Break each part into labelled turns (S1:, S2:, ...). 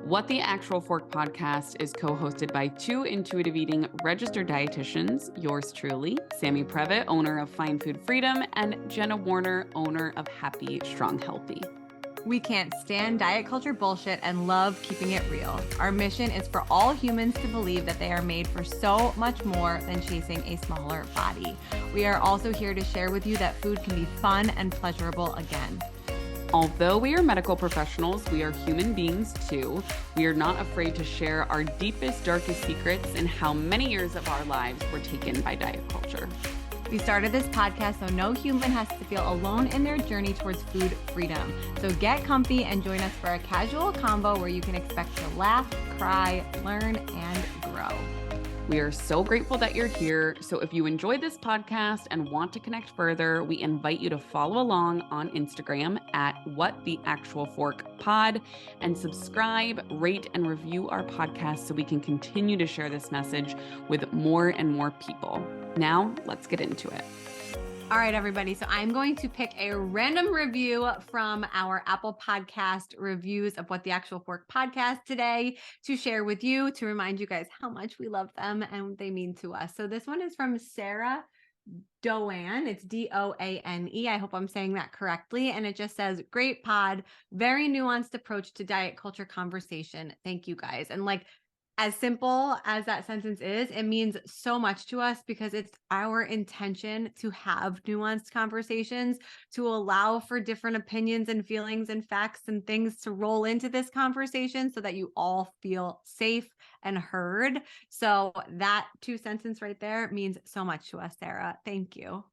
S1: What the Actual Fork podcast is co-hosted by two intuitive eating registered dietitians, yours truly, Sammy Previtt, owner of Fine Food Freedom, and Jenna Warner, owner of Happy Strong Healthy.
S2: We can't stand diet culture bullshit and love keeping it real. Our mission is for all humans to believe that they are made for so much more than chasing a smaller body. We are also here to share with you that food can be fun and pleasurable again.
S1: Although we are medical professionals, we are human beings too. We are not afraid to share our deepest, darkest secrets and how many years of our lives were taken by diet culture.
S2: We started this podcast so no human has to feel alone in their journey towards food freedom. So get comfy and join us for a casual convo where you can expect to laugh, cry, learn, and grow.
S1: We are so grateful that you're here. So if you enjoyed this podcast and want to connect further, we invite you to follow along on Instagram at WhatTheActualForkPod and subscribe, rate, and review our podcast so we can continue to share this message with more and more people. Now, let's get into it.
S2: All right, everybody. So I'm going to pick a random review from our Apple Podcast reviews of What the Actual Fork podcast today to share with you, to remind you guys how much we love them and what they mean to us. So this one is from Sarah Doane. It's Doane. I hope I'm saying that correctly. And it just says, great pod, very nuanced approach to diet culture conversation. Thank you guys. And as simple as that sentence is, it means so much to us because it's our intention to have nuanced conversations, to allow for different opinions and feelings and facts and things to roll into this conversation so that you all feel safe and heard. So that two sentence right there means so much to us, Sarah. Thank you.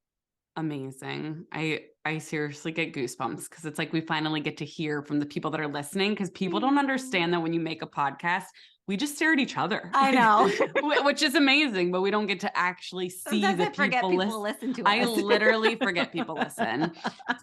S1: Amazing. I seriously get goosebumps because it's like we finally get to hear from the people that are listening, because people don't understand that when you make a podcast, we just stare at each other.
S2: I know.
S1: Which is amazing, but we don't get to actually see
S2: Sometimes
S1: the
S2: I forget people listen to us.
S1: I literally forget people listen.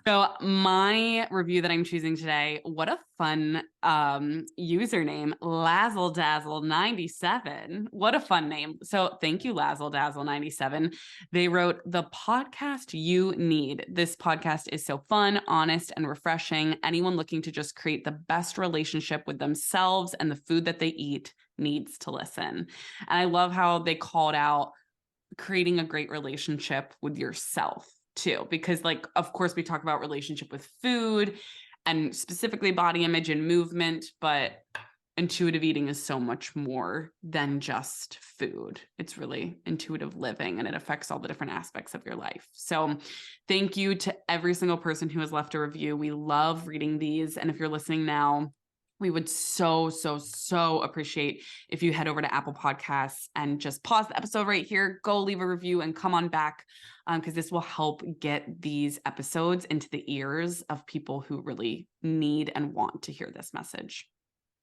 S1: So my review that I'm choosing today, what a fun username, LazzleDazzle97. What a fun name. So thank you, LazzleDazzle97. They wrote, the podcast you need. This podcast is so fun, honest, and refreshing. Anyone looking to just create the best relationship with themselves and the food that they eat needs to listen. And I love how they called out creating a great relationship with yourself too, because of course we talk about relationship with food and specifically body image and movement, but intuitive eating is so much more than just food. It's really intuitive living, and it affects all the different aspects of your life. So thank you to every single person who has left a review. We love reading these. And if you're listening now, we would so appreciate if you head over to Apple Podcasts and just pause the episode right here, go leave a review, and come on back, because this will help get these episodes into the ears of people who really need and want to hear this message.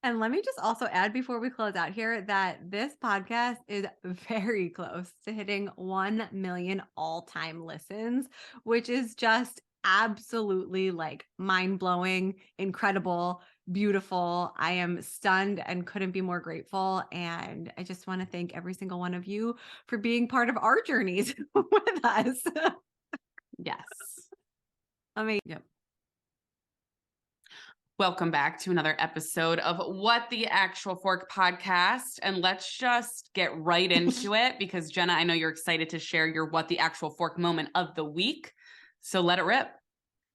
S2: And let me just also add before we close out here that this podcast is very close to hitting 1 million all-time listens, which is just absolutely mind-blowing, incredible, beautiful. I am stunned and couldn't be more grateful. And I just want to thank every single one of you for being part of our journeys with us.
S1: Yes.
S2: Amazing. Yep.
S1: Welcome back to another episode of What the Actual Fork podcast. And let's just get right into it, because Jenna, I know you're excited to share your What the Actual Fork moment of the week. So let it rip.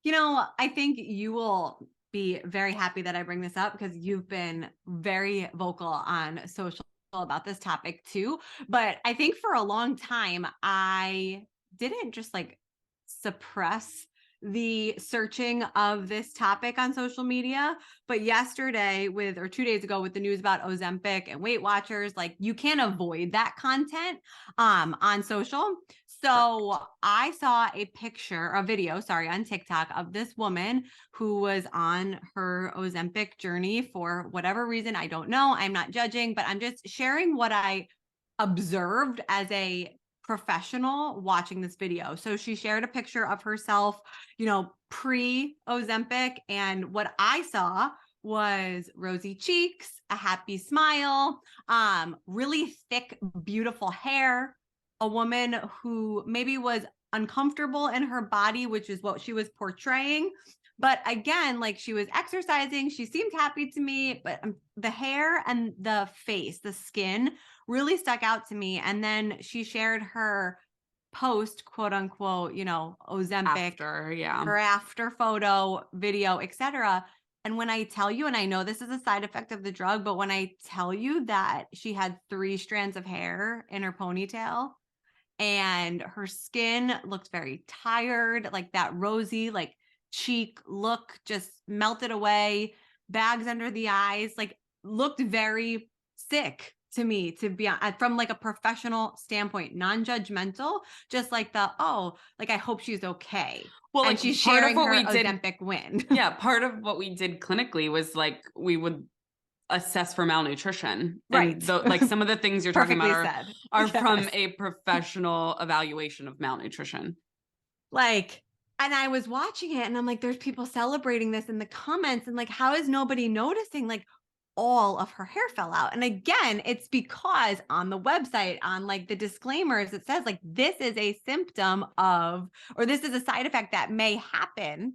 S2: I think you will be very happy that I bring this up because you've been very vocal on social about this topic too. But I think for a long time, I didn't just suppress the searching of this topic on social media. But yesterday 2 days ago with the news about Ozempic and Weight Watchers, you can't avoid that content on social. So I saw a video on TikTok of this woman who was on her Ozempic journey for whatever reason. I don't know. I'm not judging, but I'm just sharing what I observed as a professional watching this video. So she shared a picture of herself, pre-Ozempic. And what I saw was rosy cheeks, a happy smile, really thick, beautiful hair, a woman who maybe was uncomfortable in her body, which is what she was portraying, But again, like she was exercising, she seemed happy to me, but the hair and the face, the skin really stuck out to me. And then she shared her post, quote unquote, Ozempic, her after photo, video, etc. And when I tell you, and I know this is a side effect of the drug, but when I tell you that she had 3 strands of hair in her ponytail and her skin looked very tired, like that rosy, like cheek look just melted away, bags under the eyes, like looked very sick to me, to be from like a professional standpoint, non-judgmental, just like like I hope she's okay.
S1: Well,
S2: And
S1: like
S2: she's
S1: part of
S2: sharing
S1: what
S2: her
S1: we did,
S2: Ozempic win.
S1: yeah, part of what we did clinically was like we would assess for malnutrition.
S2: Right.
S1: And like some of the things you're talking
S2: Perfectly
S1: about
S2: said.
S1: are
S2: Yes.
S1: from a professional evaluation of malnutrition.
S2: Like, and I was watching it and I'm like, there's people celebrating this in the comments. And like, how is nobody noticing? Like, all of her hair fell out. And again, it's because on the website, on like the disclaimers, it says like, this is a symptom of, or this is a side effect that may happen.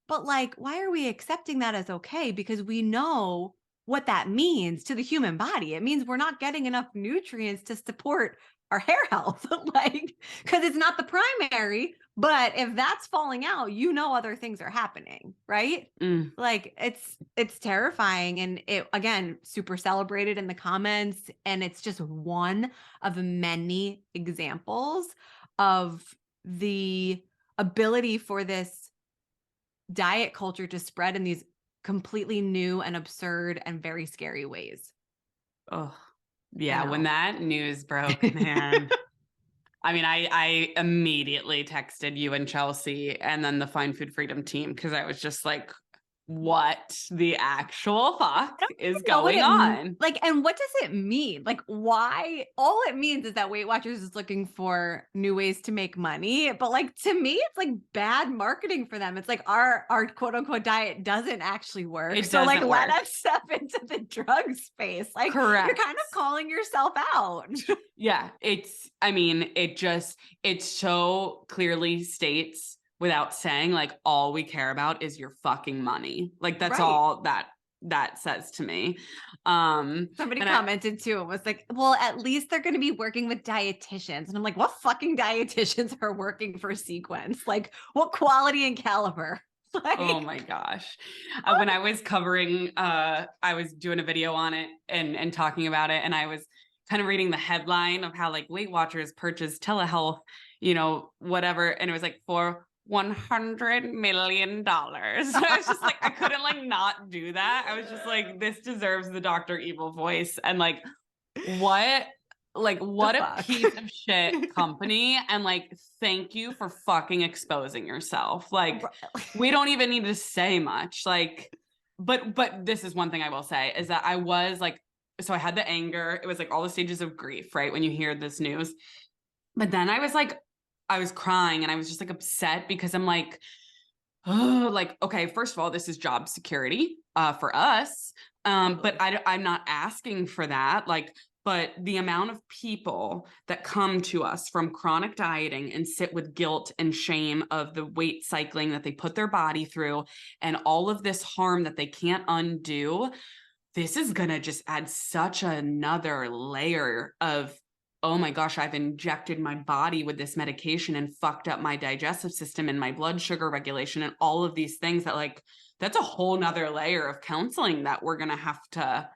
S2: But like, why are we accepting that as okay? Because we know what that means to the human body. It means we're not getting enough nutrients to support our hair health, like, because it's not the primary. But if that's falling out, other things are happening, right? Like it's terrifying. And it, again, super celebrated in the comments. And it's just one of many examples of the ability for this diet culture to spread in these completely new and absurd and very scary ways.
S1: Oh, yeah. When that news broke, man, I mean, I immediately texted you and Chelsea and then the Find Food Freedom team because I was just like, what the actual fuck is going on?
S2: Like, and what does it mean? Like, why? All it means is that Weight Watchers is looking for new ways to make money. But like, to me, it's like bad marketing for them. It's like our quote unquote diet doesn't actually work. So like, let us step into the drug space. Like,
S1: correct.
S2: You're kind of calling yourself out.
S1: Yeah. It so clearly states, without saying, like, all we care about is your fucking money. Like, that's all that says to me.
S2: Somebody commented too and was like, well, at least they're going to be working with dietitians. And I'm like, what fucking dietitians are working for Sequence? Like, what quality and caliber? Like,
S1: oh my gosh. When I was covering, I was doing a video on it and talking about it. And I was kind of reading the headline of how like Weight Watchers purchased telehealth, whatever. And it was like for $100 million. So I was just like, I couldn't like not do that. I was just like, this deserves the Dr. Evil voice. And like, what a piece of shit company. And like, thank you for fucking exposing yourself. Like, we don't even need to say much. Like, but this is one thing I will say is that I was like, so I had the anger. It was like all the stages of grief, right? When you hear this news. But then I was crying and I was just like upset because I'm like, oh, like, okay, first of all, this is job security for us. But I'm not asking for that. Like, but the amount of people that come to us from chronic dieting and sit with guilt and shame of the weight cycling that they put their body through and all of this harm that they can't undo, this is going to just add such another layer of, oh my gosh, I've injected my body with this medication and fucked up my digestive system and my blood sugar regulation and all of these things that like, that's a whole nother layer of counseling that we're going to have to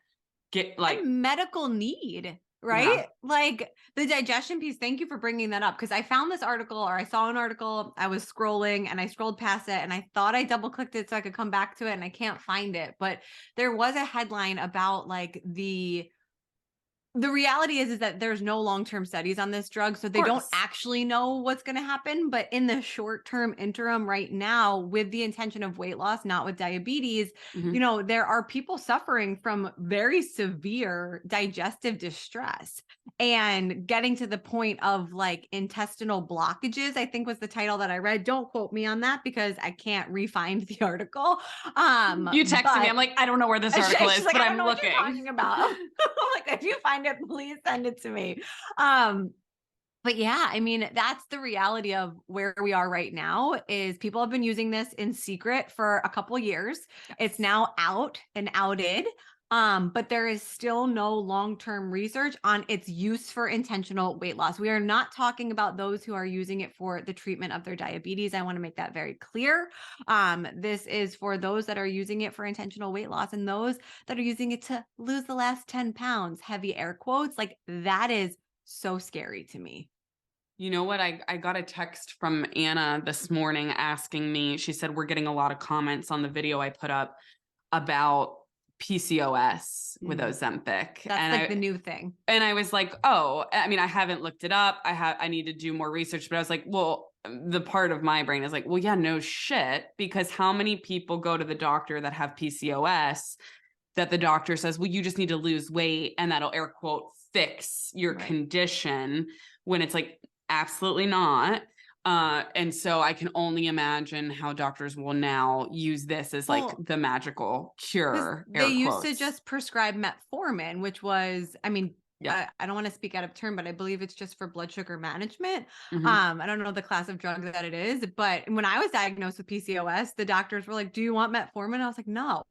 S1: get like
S2: a medical need, right? Yeah. Like the digestion piece. Thank you for bringing that up. Cause I found this article or I saw an article, I was scrolling and I scrolled past it and I thought I double clicked it so I could come back to it and I can't find it, but there was a headline about like the reality is that there's no long-term studies on this drug. So they don't actually know what's going to happen. But in the short-term interim right now, with the intention of weight loss, not with diabetes, there are people suffering from very severe digestive distress and getting to the point of like intestinal blockages, I think was the title that I read. Don't quote me on that because I can't re-find the article.
S1: You texted me. I'm like, I don't know where this article is,
S2: like,
S1: but
S2: I'm looking.
S1: What you're
S2: talking about. Like, if you find it, please send it to me. But yeah, I mean, that's the reality of where we are right now is people have been using this in secret for a couple years. It's
S1: Yes.
S2: now out and outed. But there is still no long-term research on its use for intentional weight loss. We are not talking about those who are using it for the treatment of their diabetes. I want to make that very clear. This is for those that are using it for intentional weight loss and those that are using it to lose the last 10 pounds, heavy air quotes. Like that is so scary to me.
S1: You know what? I got a text from Anna this morning asking me, she said, we're getting a lot of comments on the video I put up about PCOS with Ozempic.
S2: That's like the new thing.
S1: And I was like, oh, I mean, I haven't looked it up. I need to do more research, but I was like, well, the part of my brain is like, well, yeah, no shit. Because how many people go to the doctor that have PCOS that the doctor says, well, you just need to lose weight and that'll air quote fix your condition, when it's like, absolutely not. And so I can only imagine how doctors will now use this as like the magical cure.
S2: They used to just prescribe metformin, which was, I mean,
S1: yeah.
S2: I don't want to speak out of turn, but I believe it's just for blood sugar management.
S1: Mm-hmm.
S2: I don't know the class of drug that it is, but when I was diagnosed with PCOS, the doctors were like, "Do you want metformin?" I was like, "No,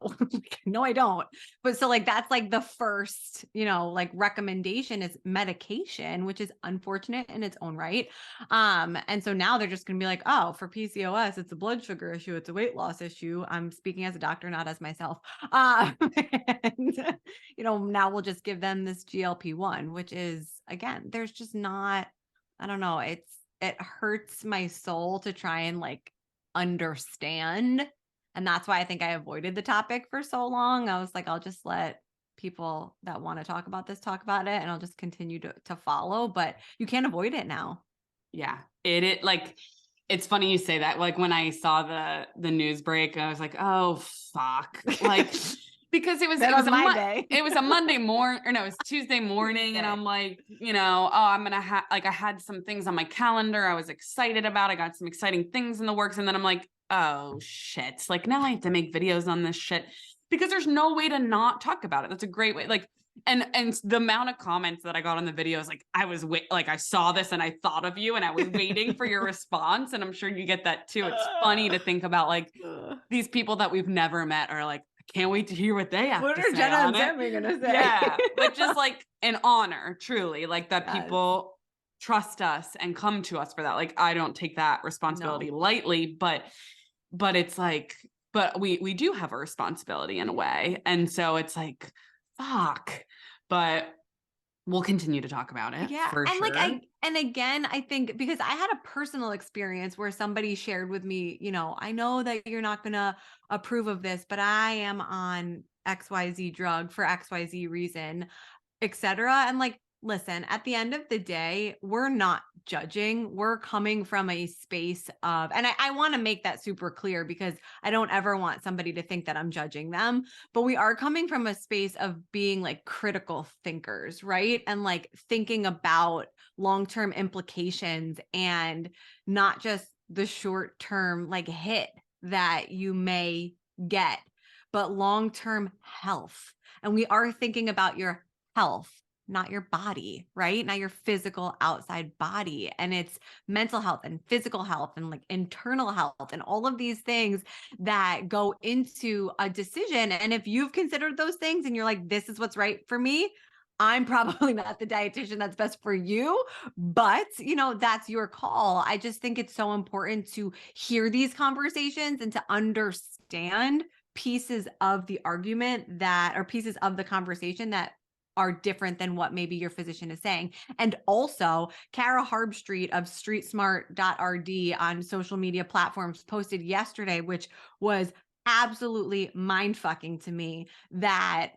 S2: no, I don't." But so like that's like the first, like recommendation is medication, which is unfortunate in its own right. And so now they're just gonna be like, "Oh, for PCOS, it's a blood sugar issue, it's a weight loss issue." I'm speaking as a doctor, not as myself. And now we'll just give them this GLP-1, which is, again, there's just not, I don't know, it hurts my soul to try and like understand. And that's why I think I avoided the topic for so long. I was like, I'll just let people that want to talk about this talk about it, and I'll just continue to follow, but you can't avoid it now.
S1: Yeah, it like, it's funny you say that. Like when I saw the news break, I was like, oh fuck, like because it was
S2: my day.
S1: It was a Monday morning, or no, it was Tuesday morning, and I'm like, oh, I'm gonna have like I had some things on my calendar I was excited about. I got some exciting things in the works, and then I'm like, oh shit, like now I have to make videos on this shit because there's no way to not talk about it. That's a great way, like. And the amount of comments that I got on the video is like, I saw this and I thought of you and I was waiting for your response. And I'm sure you get that too. It's funny to think about like these people that we've never met are like, I can't wait to hear what they have to say. What are Jenna and Sammy gonna say? Yeah, but just like an honor, truly, like that people trust us and come to us for that. Like I don't take that responsibility lightly, but it's like, but we do have a responsibility in a way, and so it's like. Fuck, but we'll continue to talk about it.
S2: Yeah.
S1: For
S2: and
S1: sure.
S2: like, and again, I think because I had a personal experience where somebody shared with me, I know that you're not going to approve of this, but I am on XYZ drug for XYZ reason, etc. And like, listen, at the end of the day, we're not judging. We're coming from a space of, and I want to make that super clear because I don't ever want somebody to think that I'm judging them, but we are coming from a space of being like critical thinkers, right? And like thinking about long-term implications and not just the short-term like hit that you may get, but long-term health. And we are thinking about your health, not your body, right? Not your physical outside body. And it's mental health and physical health and like internal health and all of these things that go into a decision. And if you've considered those things and you're like, this is what's right for me, I'm probably not the dietitian that's best for you, but that's your call. I just think it's so important to hear these conversations and to understand pieces of the argument that, or pieces of the conversation that are different than what maybe your physician is saying. And also, Kara Harbstreet of streetsmart.rd on social media platforms posted yesterday, which was absolutely mind-fucking to me, that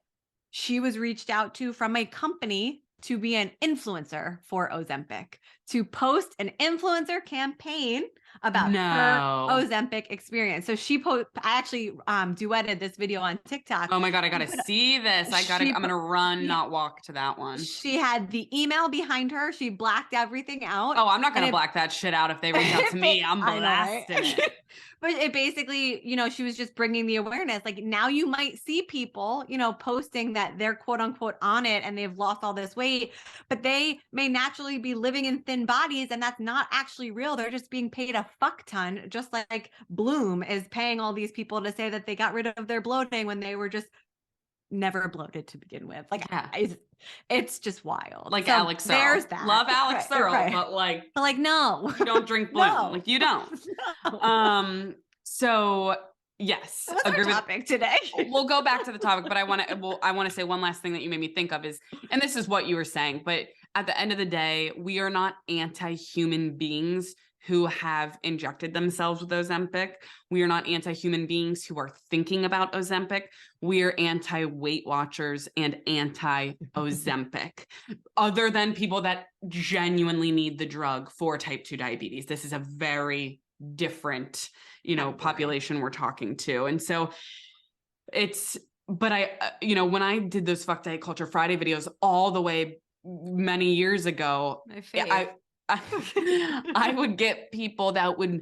S2: she was reached out to from a company to be an influencer for Ozempic, to post an influencer campaign about her Ozempic experience. So I actually duetted this video on TikTok.
S1: Oh my God, I gotta see this. I'm gonna run, not walk to that one.
S2: She had the email behind her. She blacked everything out.
S1: Oh, I'm not gonna black that shit out if they reach out to me. I'm blasting it.
S2: But it basically, she was just bringing the awareness. Like now you might see people, posting that they're quote unquote on it and they've lost all this weight, but they may naturally be living in thin thin bodies, and that's not actually real. They're just being paid a fuck ton, just like Bloom is paying all these people to say that they got rid of their bloating when they were just never bloated to begin with. Like,
S1: Yeah.
S2: it's just wild.
S1: Like
S2: So
S1: Alex
S2: there's
S1: Searle.
S2: that.
S1: Love Alex
S2: Right,
S1: Searle,
S2: right.
S1: but like,
S2: But like, no,
S1: you don't drink Bloom.
S2: no,
S1: Like you don't.
S2: no.
S1: So yes,
S2: So what's
S1: agree
S2: our
S1: with.
S2: topic today?
S1: We'll go back to the topic, but I want to say one last thing that you made me think of is, and this is what you were saying, but at the end of the day, we are not anti-human beings who have injected themselves with Ozempic. We are not anti-human beings who are thinking about Ozempic. We are anti-Weight Watchers and anti-Ozempic, other than people that genuinely need the drug for type 2 diabetes. This is a very different, population we're talking to. And so but I, when I did those Fuck Diet Culture Friday videos all the way many years ago, I would get people that would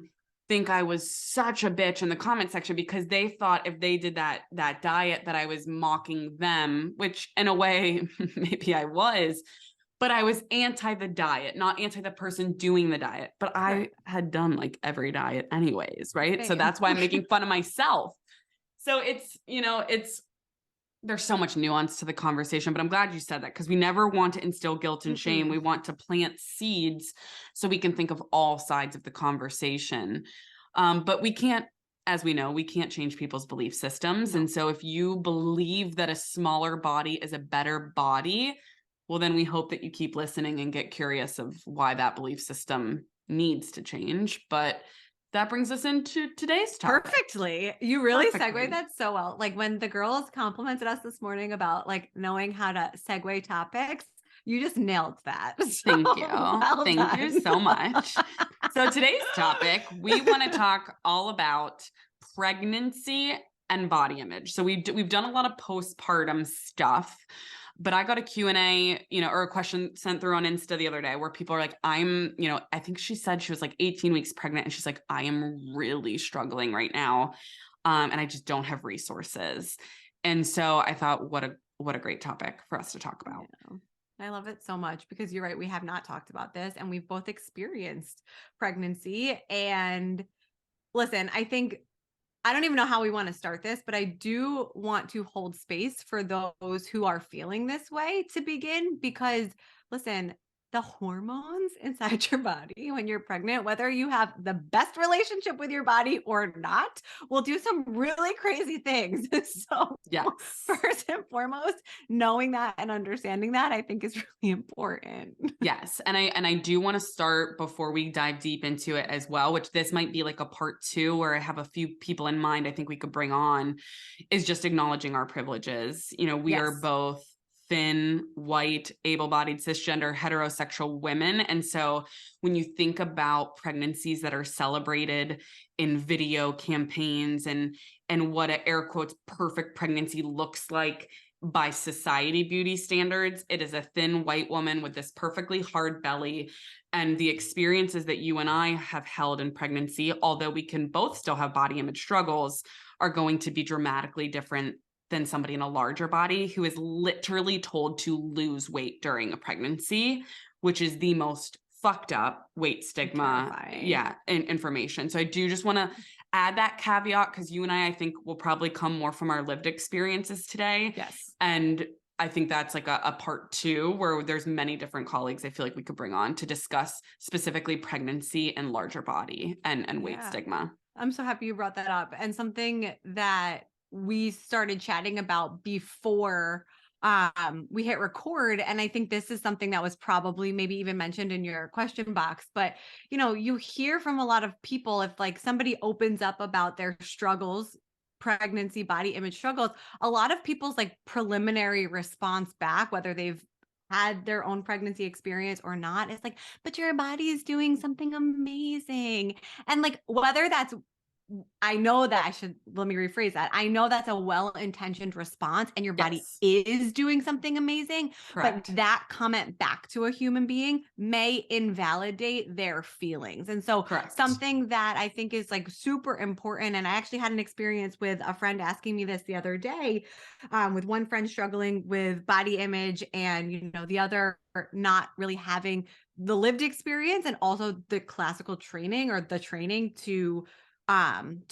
S1: think I was such a bitch in the comment section because they thought if they did that diet that I was mocking them, which in a way maybe I was, but I was anti the diet, not anti the person doing the diet. But I had done like every diet anyways, right? So that's why I'm making fun of myself. So there's so much nuance to the conversation, but I'm glad you said that because we never want to instill guilt and shame. We want to plant seeds so we can think of all sides of the conversation. But we can't, as we know, we can't change people's belief systems. No. And so if you believe that a smaller body is a better body, well, then we hope that you keep listening and get curious of why that belief system needs to change. But that brings us into today's topic.
S2: Perfectly. You really segued that so well. Like when the girls complimented us this morning about like knowing how to segue topics, you just nailed that. So,
S1: thank you. Thank you so much. So today's topic, we want to talk all about pregnancy and body image. So we've done a lot of postpartum stuff. But I got a Q&A, or a question sent through on Insta the other day where people are like, I think she said she was like 18 weeks pregnant. And she's like, I am really struggling right now. And I just don't have resources. And so I thought, what a great topic for us to talk about.
S2: Yeah. I love it so much because you're right. We have not talked about this and we've both experienced pregnancy. And listen, I don't even know how we want to start this, but I do want to hold space for those who are feeling this way to begin, because listen, the hormones inside your body when you're pregnant, whether you have the best relationship with your body or not, will do some really crazy things. So
S1: yes.
S2: First and foremost, knowing that and understanding that I think is really important.
S1: Yes. And I do want to start before we dive deep into it as well, which this might be like a part 2 where I have a few people in mind I think we could bring on, is just acknowledging our privileges. We are both thin, white, able-bodied, cisgender, heterosexual women. And so when you think about pregnancies that are celebrated in video campaigns and what a air quotes perfect pregnancy looks like by society beauty standards, it is a thin white woman with this perfectly hard belly. And the experiences that you and I have held in pregnancy, although we can both still have body image struggles, are going to be dramatically different than somebody in a larger body who is literally told to lose weight during a pregnancy, which is the most fucked up weight stigma.
S2: Terrifying.
S1: Information. So I do just want to add that caveat because you and I think will probably come more from our lived experiences today.
S2: Yes.
S1: And I think that's like a part 2 where there's many different colleagues I feel like we could bring on to discuss specifically pregnancy and larger body and weight stigma.
S2: I'm so happy you brought that up. And something that we started chatting about before we hit record. And I think this is something that was probably maybe even mentioned in your question box, but you hear from a lot of people, if like somebody opens up about their struggles, pregnancy, body image struggles, a lot of people's like preliminary response back, whether they've had their own pregnancy experience or not, it's like, but your body is doing something amazing. And like, whether that's, let me rephrase that. I know that's a well-intentioned response and your body is doing something amazing. Correct. But that comment back to a human being may invalidate their feelings. And so something that I think is like super important. And I actually had an experience with a friend asking me this the other day, with one friend struggling with body image and, the other not really having the lived experience and also the classical training or the training to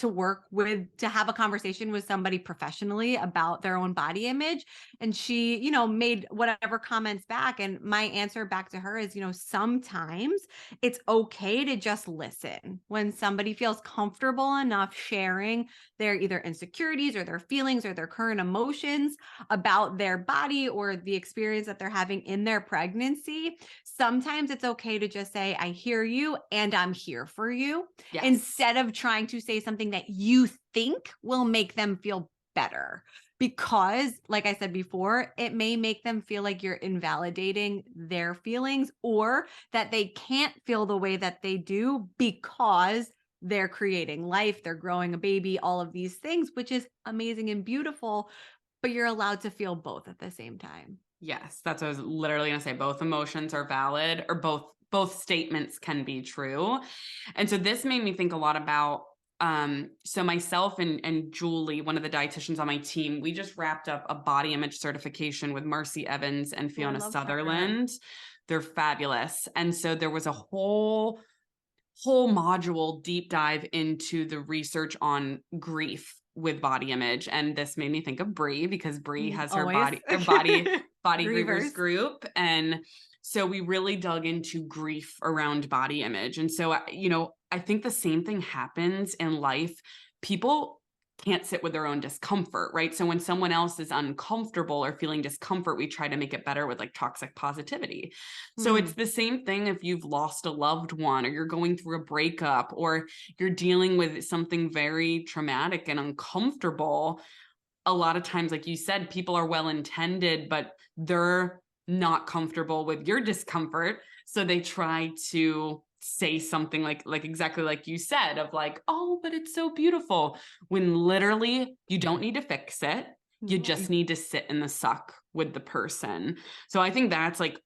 S2: work with, to have a conversation with somebody professionally about their own body image. And she, you know, made whatever comments back. And my answer back to her is, you know, sometimes it's okay to just listen when somebody feels comfortable enough sharing their either insecurities or their feelings or their current emotions about their body or the experience that they're having in their pregnancy. Sometimes it's okay to just say, I hear you and I'm here for you,
S1: Yes.
S2: instead of trying to say something that you think will make them feel better. Because, like I said before, it may make them feel like you're invalidating their feelings or that they can't feel the way that they do because they're creating life, they're growing a baby, all of these things, which is amazing and beautiful, but you're allowed to feel both at the same time.
S1: Yes, that's what I was literally going to say. Both emotions are valid, or both statements can be true. And so this made me think a lot about so myself and Julie, one of the dietitians on my team, we just wrapped up a body image certification with Marcy Evans and Fiona Sutherland. They're fabulous. And so there was a whole module deep dive into the research on grief with body image. And this made me think of Brie, because Brie has her body grievers group. And so we really dug into grief around body image. And so, you know, I think the same thing happens in life. People can't sit with their own discomfort, right? So when someone else is uncomfortable or feeling discomfort, we try to make it better with like toxic positivity. So it's the same thing if you've lost a loved one, or you're going through a breakup, or you're dealing with something very traumatic and uncomfortable. A lot of times, like you said, people are well-intended, but they're not comfortable with your discomfort. So they try to say something like exactly like you said, of like, oh, but it's so beautiful, when literally you don't need to fix it. You just need to sit in the suck with the person. So I think that's like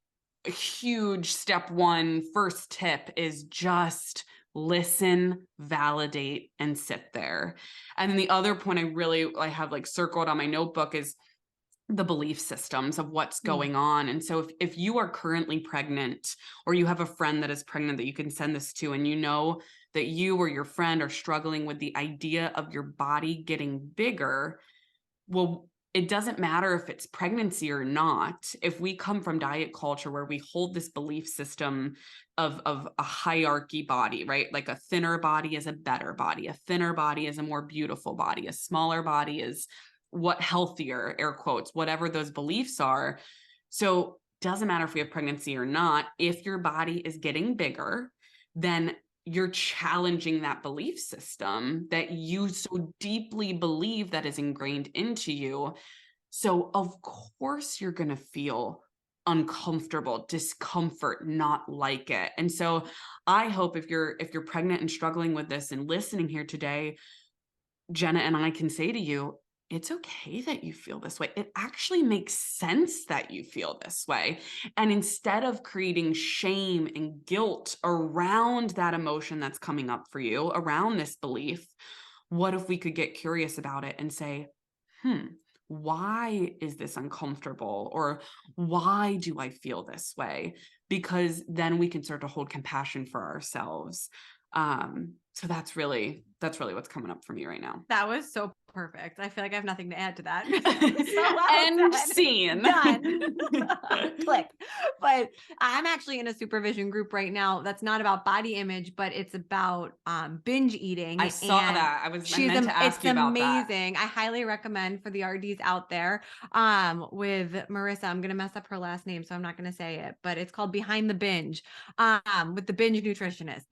S1: a huge step one. First tip is just listen, validate, and sit there. And then the other point I have like circled on my notebook is the belief systems of what's going on. And so if you are currently pregnant, or you have a friend that is pregnant that you can send this to, and you know that you or your friend are struggling with the idea of your body getting bigger, well, it doesn't matter if it's pregnancy or not. If we come from diet culture where we hold this belief system of a hierarchy body, right? Like a thinner body is a better body. A thinner body is a more beautiful body. A smaller body is what healthier, air quotes, whatever those beliefs are. So doesn't matter if we have pregnancy or not. If your body is getting bigger, then you're challenging that belief system that you so deeply believe that is ingrained into you. So of course you're going to feel uncomfortable, discomfort, not like it. And so I hope if you're pregnant and struggling with this and listening here today, Jenna and I can say to you, it's okay that you feel this way. It actually makes sense that you feel this way. And instead of creating shame and guilt around that emotion that's coming up for you, around this belief, what if we could get curious about it and say, why is this uncomfortable? Or why do I feel this way? Because then we can start to hold compassion for ourselves. So that's really what's coming up for me right now.
S2: That was so perfect. I feel like I have nothing to add to that.
S1: End scene.
S2: Done. Click. But I'm actually in a supervision group right now that's not about body image, but it's about binge eating.
S1: I saw that. I meant to ask you about that.
S2: It's amazing. I highly recommend for the RDs out there with Marissa. I'm going to mess up her last name, so I'm not going to say it, but it's called Behind the Binge with the binge nutritionist.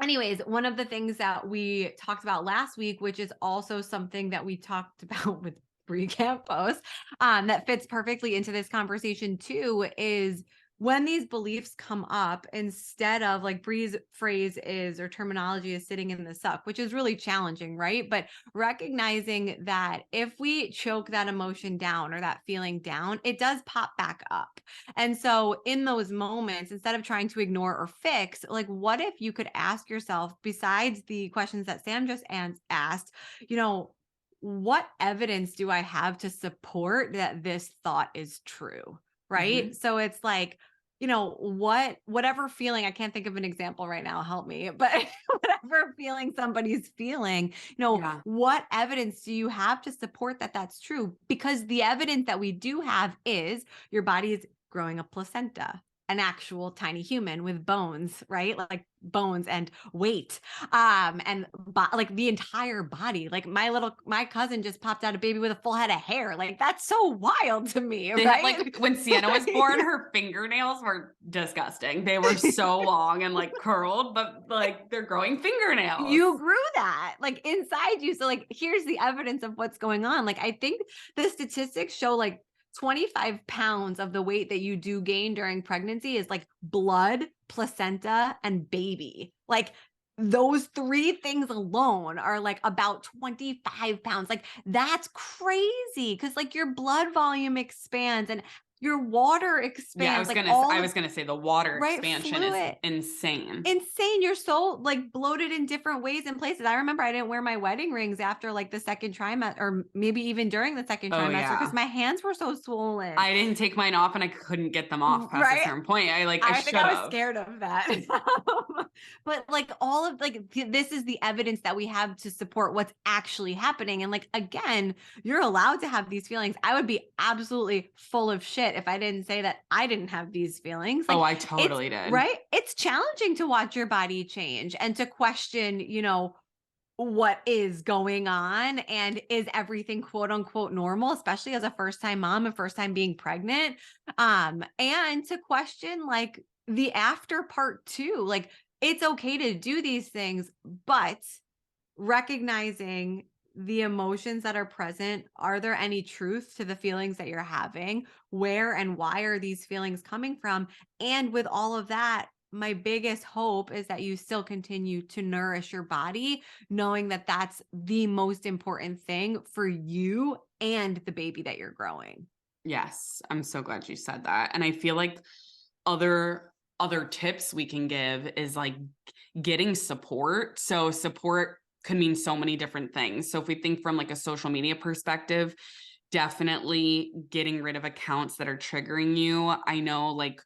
S2: Anyways, one of the things that we talked about last week, which is also something that we talked about with Brie Campos, that fits perfectly into this conversation too, is when these beliefs come up, instead of like Brie's phrase is, or terminology is, sitting in the suck, which is really challenging, right? But recognizing that if we choke that emotion down or that feeling down, it does pop back up. And so in those moments, instead of trying to ignore or fix, like, what if you could ask yourself, besides the questions that Sam just asked, you know, what evidence do I have to support that this thought is true? Right. So it's like, whatever feeling, I can't think of an example right now, help me, but whatever feeling somebody's feeling,
S1: Yeah.
S2: what evidence do you have to support that that's true? Because the evidence that we do have is your body is growing a placenta, an actual tiny human with bones, right? Like bones and weight, and like the entire body. Like my cousin just popped out a baby with a full head of hair. Like that's so wild to me,
S1: They had,
S2: right?
S1: like, when Sienna was born, her fingernails were disgusting. They were so long and like curled, but like they're growing fingernails.
S2: You grew that like inside you. So like, here's the evidence of what's going on. Like, I think the statistics show like 25 pounds of the weight that you do gain during pregnancy is like blood, placenta, and baby. Like those three things alone are like about 25 pounds. Like that's crazy. Cause like your blood volume expands and your water expands.
S1: Yeah, I was gonna say the water
S2: right,
S1: expansion is
S2: fluid.
S1: insane.
S2: Insane. You're so like bloated in different ways and places. I remember I didn't wear my wedding rings after like the second trimester, or maybe even during the second
S1: Oh,
S2: trimester, because
S1: yeah.
S2: my hands were so swollen.
S1: I didn't take mine off and I couldn't get them off past a
S2: Right?
S1: certain point. I
S2: I
S1: should
S2: think I was
S1: have.
S2: scared of that. But like all of like this is the evidence that we have to support what's actually happening. And like again, you're allowed to have these feelings. I would be absolutely full of shit if I didn't say that I didn't have these feelings. Like
S1: Oh, I
S2: it's
S1: totally did.
S2: right. It's challenging to watch your body change and to question, what is going on and is everything quote unquote normal, especially as a first time mom and first time being pregnant. And to question like the after part too. Like it's okay to do these things, but recognizing the emotions that are present. Are there any truth to the feelings that you're having? Where and why are these feelings coming from? And with all of that, my biggest hope is that you still continue to nourish your body, knowing that that's the most important thing for you and the baby that you're growing.
S1: Yes, I'm so glad you said that. And I feel like other tips we can give is like getting support. So support could mean so many different things. So if we think from like a social media perspective, definitely getting rid of accounts that are triggering you. I know like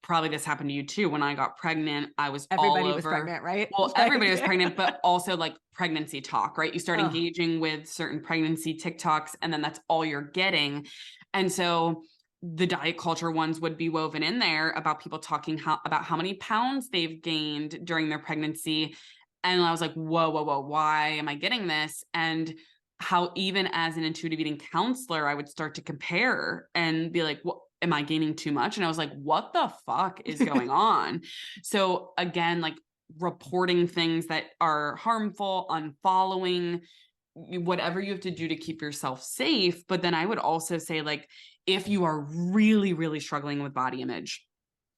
S1: probably this happened to you too. When I got pregnant, I was
S2: Everybody
S1: all over.
S2: was pregnant, right?
S1: Well, everybody was pregnant, but also like pregnancy talk, right? You start
S2: Ugh.
S1: engaging with certain pregnancy TikToks and then that's all you're getting. And so the diet culture ones would be woven in there about people talking about how many pounds they've gained during their pregnancy. And I was like, whoa, why am I getting this? And how even as an intuitive eating counselor, I would start to compare and be like, what, am I gaining too much? And I was like, what the fuck is going on? So again, like reporting things that are harmful, unfollowing, whatever you have to do to keep yourself safe. But then I would also say, like, if you are really, really struggling with body image,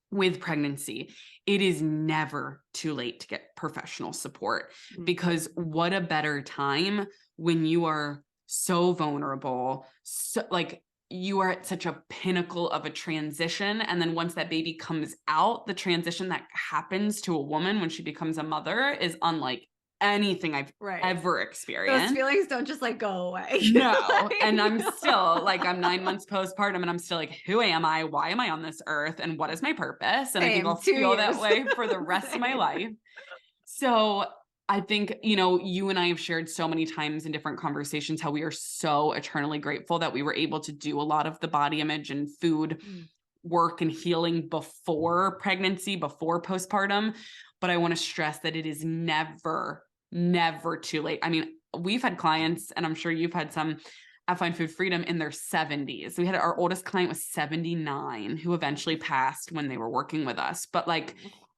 S1: with pregnancy, it is never too late to get professional support, because what a better time when you are so vulnerable, so like you are at such a pinnacle of a transition. And then once that baby comes out, the transition that happens to a woman when she becomes a mother is unlike anything I've ever experienced.
S2: Those feelings don't just like go away.
S1: No. And I'm still like, I'm 9 months postpartum and I'm still like, who am I? Why am I on this earth? And what is my purpose? And I think I'll feel that way for the rest of my life. So I think, you and I have shared so many times in different conversations how we are so eternally grateful that we were able to do a lot of the body image and food work and healing before pregnancy, before postpartum. But I want to stress that it is never too late. I mean, we've had clients, and I'm sure you've had some at Find Food Freedom in their 70s. We had our oldest client was 79 who eventually passed when they were working with us. But like,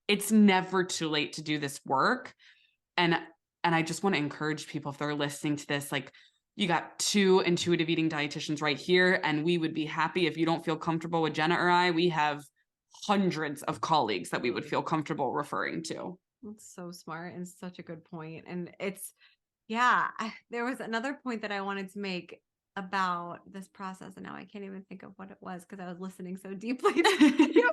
S1: it's never too late to do this work. And I just want to encourage people, if they're listening to this, like, you got 2 intuitive eating dietitians right here. And we would be happy if you don't feel comfortable with Jenna or I. We have hundreds of colleagues that we would feel comfortable referring to.
S2: That's so smart and such a good point. And there was another point that I wanted to make about this process, and now I can't even think of what it was because I was listening so deeply to you.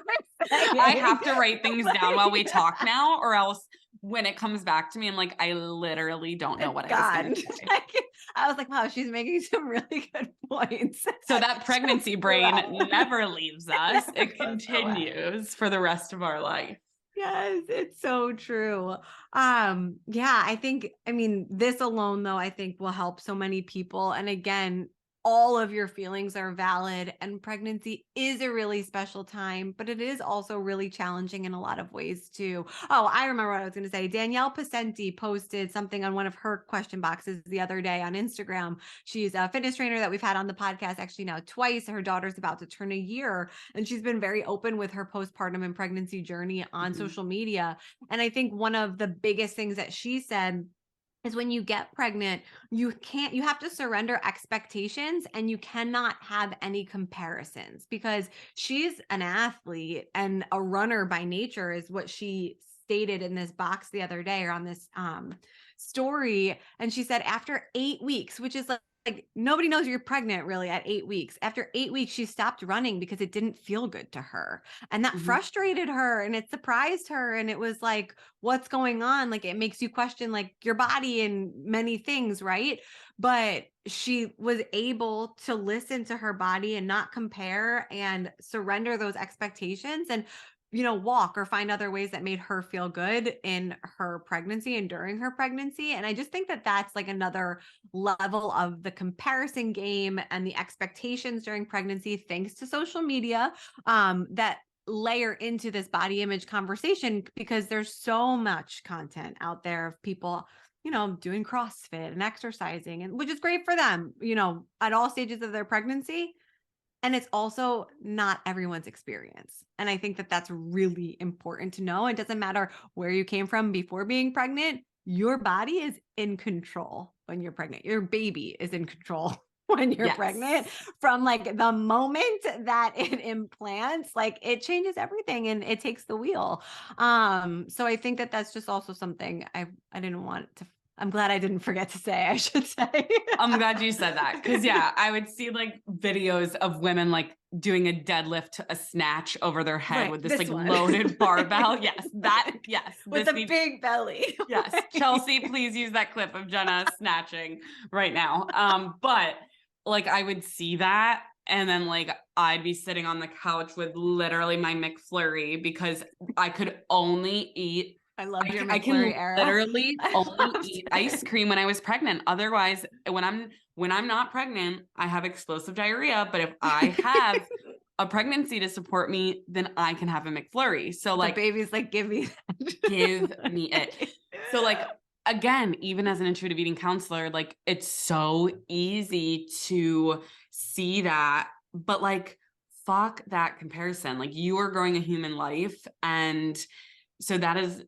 S1: I have to write things down while we talk now, or else when it comes back to me, I'm like, I literally don't know what I was going to say.
S2: I was like, wow, she's making some really good points.
S1: So that pregnancy brain never leaves us.
S2: Never
S1: It
S2: goes away.
S1: continues for the rest of our life.
S2: Yes, it's so true. Yeah, I mean, this alone though, I think will help so many people. And again, all of your feelings are valid, and pregnancy is a really special time, but it is also really challenging in a lot of ways too. Oh, I remember what I was going to say. Danielle Pasenti posted something on one of her question boxes the other day on Instagram. She's a fitness trainer that we've had on the podcast actually now twice. Her daughter's about to turn a year, and she's been very open with her postpartum and pregnancy journey on social media. And I think one of the biggest things that she said is when you get pregnant, you have to surrender expectations, and you cannot have any comparisons, because she's an athlete and a runner by nature is what she stated in this box the other day, or on this story. And she said after 8 weeks, which is like nobody knows you're pregnant really at 8 weeks. After 8 weeks, she stopped running because it didn't feel good to her. And that frustrated her, and it surprised her. And it was like, what's going on? Like, it makes you question like your body and many things, right? But she was able to listen to her body and not compare and surrender those expectations, and walk or find other ways that made her feel good in her pregnancy and during her pregnancy. And I just think that that's like another level of the comparison game and the expectations during pregnancy, thanks to social media, that layer into this body image conversation, because there's so much content out there of people doing CrossFit and exercising, and which is great for them, at all stages of their pregnancy. And it's also not everyone's experience. And I think that that's really important to know. It doesn't matter where you came from before being pregnant. Your body is in control when you're pregnant. Your baby is in control when you're pregnant. From like the moment that it implants, like it changes everything and it takes the wheel. So I think that that's just also something I didn't want to, I'm glad I didn't forget to say, I should say.
S1: I'm glad you said that. Cause yeah, I would see like videos of women like doing a deadlift, a snatch over their head with this like loaded barbell. Yes.
S2: With a big belly.
S1: Yes. Chelsea, please use that clip of Jenna snatching right now. But like I would see that, and then like I'd be sitting on the couch with literally my McFlurry, because I could only eat
S2: I love your McFlurry
S1: I can
S2: era.
S1: literally only eat ice cream when I was pregnant. Otherwise, when I'm not pregnant, I have explosive diarrhea. But if I have a pregnancy to support me, then I can have a McFlurry. So like
S2: the baby's like, give me
S1: it. So like, again, even as an intuitive eating counselor, like it's so easy to see that, but like, fuck that comparison. Like you are growing a human life, and so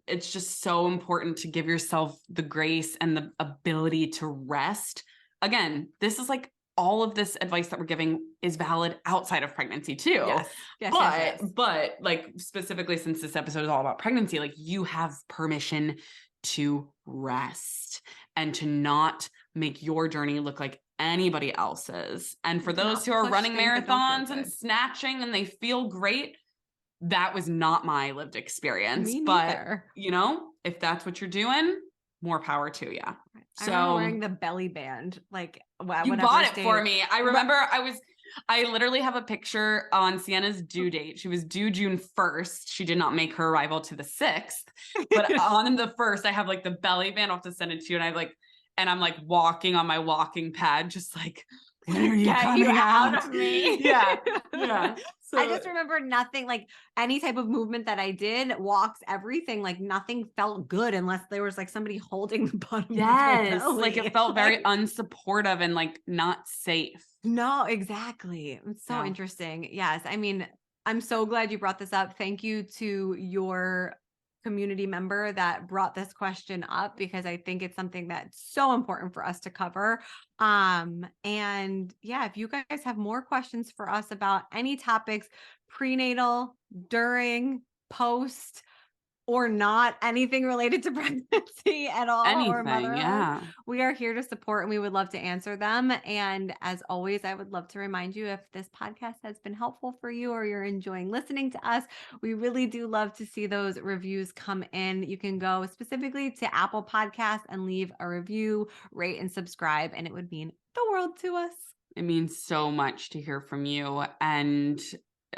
S1: it's just so important to give yourself the grace and the ability to rest. Again, this is like all of this advice that we're giving is valid outside of pregnancy too. Yes. But like specifically, since this episode is all about pregnancy, like you have permission to rest and to not make your journey look like anybody else's. And for those who are running marathons and snatching and they feel great, that was not my lived experience. But if that's what you're doing, more power to you.
S2: I remember wearing the belly band, like
S1: you bought it for me. I remember I literally have a picture on Sienna's due date. She was due June 1st. She did not make her arrival to the 6th, but on the 1st, I have like the belly band. I'll have to send it to you. And I'm like walking on my walking pad, just like, when are you coming out
S2: of me?
S1: Yeah. So,
S2: I just remember nothing, like any type of movement that I did, walks, everything, like nothing felt good unless there was like somebody holding the bottom of my belly.
S1: Like it felt very unsupportive and like not safe.
S2: No, exactly. It's so interesting. Yes. I mean, I'm so glad you brought this up. Thank you to your community member that brought this question up, because I think it's something that's so important for us to cover. And yeah, if you guys have more questions for us about any topics, prenatal, during, post, or not anything related to pregnancy at all or
S1: Anything.
S2: motherhood,
S1: Yeah.
S2: we are here to support and we would love to answer them. And as always, I would love to remind you, if this podcast has been helpful for you or you're enjoying listening to us, we really do love to see those reviews come in. You can go specifically to Apple Podcasts and leave a review, rate, and subscribe, and it would mean the world to us.
S1: It means so much to hear from you. And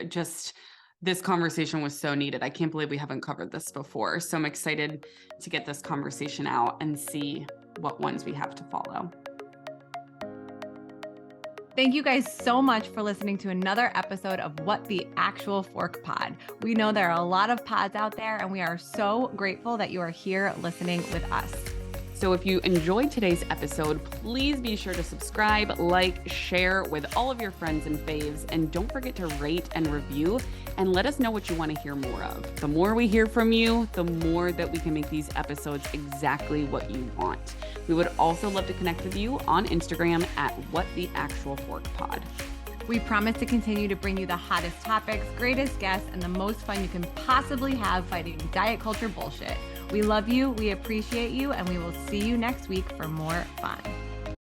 S1: just this conversation was so needed. I can't believe we haven't covered this before. So I'm excited to get this conversation out and see what ones we have to follow.
S2: Thank you guys so much for listening to another episode of What the Actual Fork Pod. We know there are a lot of pods out there, and we are so grateful that you are here listening with us.
S1: So if you enjoyed today's episode, please be sure to subscribe, like, share with all of your friends and faves, and don't forget to rate and review and let us know what you want to hear more of. The more we hear from you, the more that we can make these episodes exactly what you want. We would also love to connect with you on Instagram at WhatTheActualForkPod.
S2: We promise to continue to bring you the hottest topics, greatest guests, and the most fun you can possibly have fighting diet culture bullshit. We love you, we appreciate you, and we will see you next week for more fun.